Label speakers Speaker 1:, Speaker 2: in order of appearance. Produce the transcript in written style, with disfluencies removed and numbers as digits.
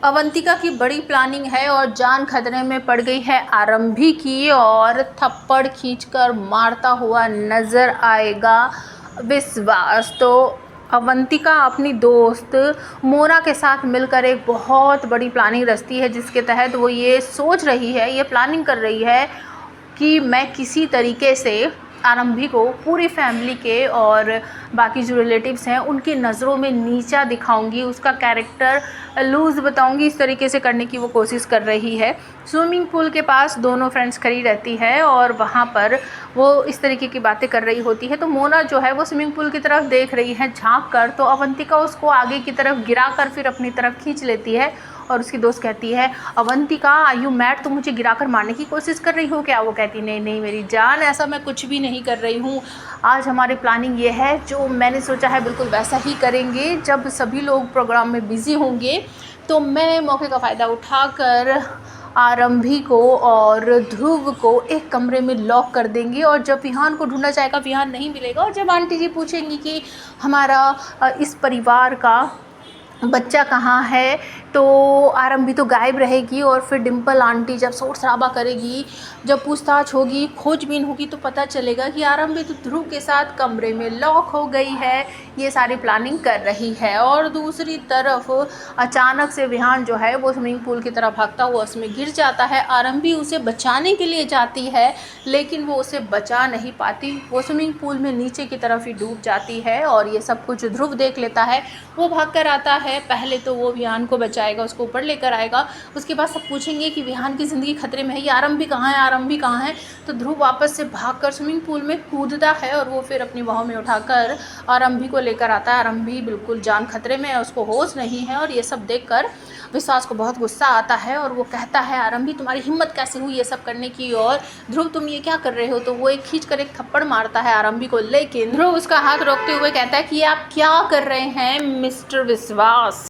Speaker 1: अवंतिका की बड़ी प्लानिंग है और जान खतरे में पड़ गई है आरंभी की, और थप्पड़ खींचकर मारता हुआ नजर आएगा विश्वास। तो अवंतिका अपनी दोस्त मोना के साथ मिलकर एक बहुत बड़ी प्लानिंग रचती है, जिसके तहत वो ये सोच रही है, ये प्लानिंग कर रही है कि मैं किसी तरीके से आरंभी को पूरी फैमिली के और बाकी जो रिलेटिव्स हैं उनकी नज़रों में नीचा दिखाऊंगी, उसका कैरेक्टर लूज़ बताऊंगी। इस तरीके से करने की वो कोशिश कर रही है। स्विमिंग पूल के पास दोनों फ्रेंड्स खड़ी रहती है और वहाँ पर वो इस तरीके की बातें कर रही होती है। तो मोना जो है वो स्विमिंग पूल की तरफ देख रही है झांक कर, तो अवंतिका उसको आगे की तरफ गिरा कर फिर अपनी तरफ खींच लेती है और उसकी दोस्त कहती है, अवंतिका आर यू मैड, तुम मुझे गिराकर मारने की कोशिश कर रही हो क्या? वो कहती नहीं नहीं मेरी जान, ऐसा मैं कुछ भी नहीं कर रही हूँ। आज हमारी प्लानिंग ये है, जो मैंने सोचा है बिल्कुल वैसा ही करेंगे। जब सभी लोग प्रोग्राम में बिज़ी होंगे तो मैं मौके का फ़ायदा उठाकर आरंभी को और ध्रुव को एक कमरे में लॉक कर देंगे, और जब विहान को ढूंढा जाएगा विहान नहीं मिलेगा, और जब आंटी जी पूछेंगी कि हमारा इस परिवार का बच्चा कहाँ है, तो आरंभी तो गायब रहेगी। और फिर डिम्पल आंटी जब शोर शराबा करेगी, जब पूछताछ होगी, खोजबीन होगी, तो पता चलेगा कि आरंभी तो ध्रुव के साथ कमरे में लॉक हो गई है। ये सारी प्लानिंग कर रही है। और दूसरी तरफ अचानक से विहान जो है वो स्विमिंग पूल की तरफ भागता हुआ उसमें गिर जाता है। आरंभी उसे बचाने के लिए जाती है, लेकिन वो उसे बचा नहीं पाती। वो स्विमिंग पूल में नीचे की तरफ ही डूब जाती है, और ये सब कुछ ध्रुव देख लेता है। वो भाग कर आता है। पहले तो वो विहान को बचाएगा, उसको ऊपर लेकर आएगा। उसके बाद सब पूछेंगे कि विहान की ज़िंदगी खतरे में है, ये आरंभी कहाँ है, आरंभी कहाँ है। तो ध्रुव वापस से भागकर स्विमिंग पूल में कूदता है, और वो फिर अपनी बाहों में उठाकर आरंभी को लेकर आता है। आरंभी बिल्कुल जान खतरे में है, उसको होश नहीं है। और ये सब देखकर विश्वास को बहुत गुस्सा आता है, और वो कहता है, आरंभी तुम्हारी हिम्मत कैसे हुई ये सब करने की, और ध्रुव तुम ये क्या कर रहे हो। तो वो एक खींच कर एक थप्पड़ मारता है आरंभी को, लेकिन ध्रुव उसका हाथ रोकते हुए कहता है कि आप क्या कर रहे हैं मिस्टर विश्वास।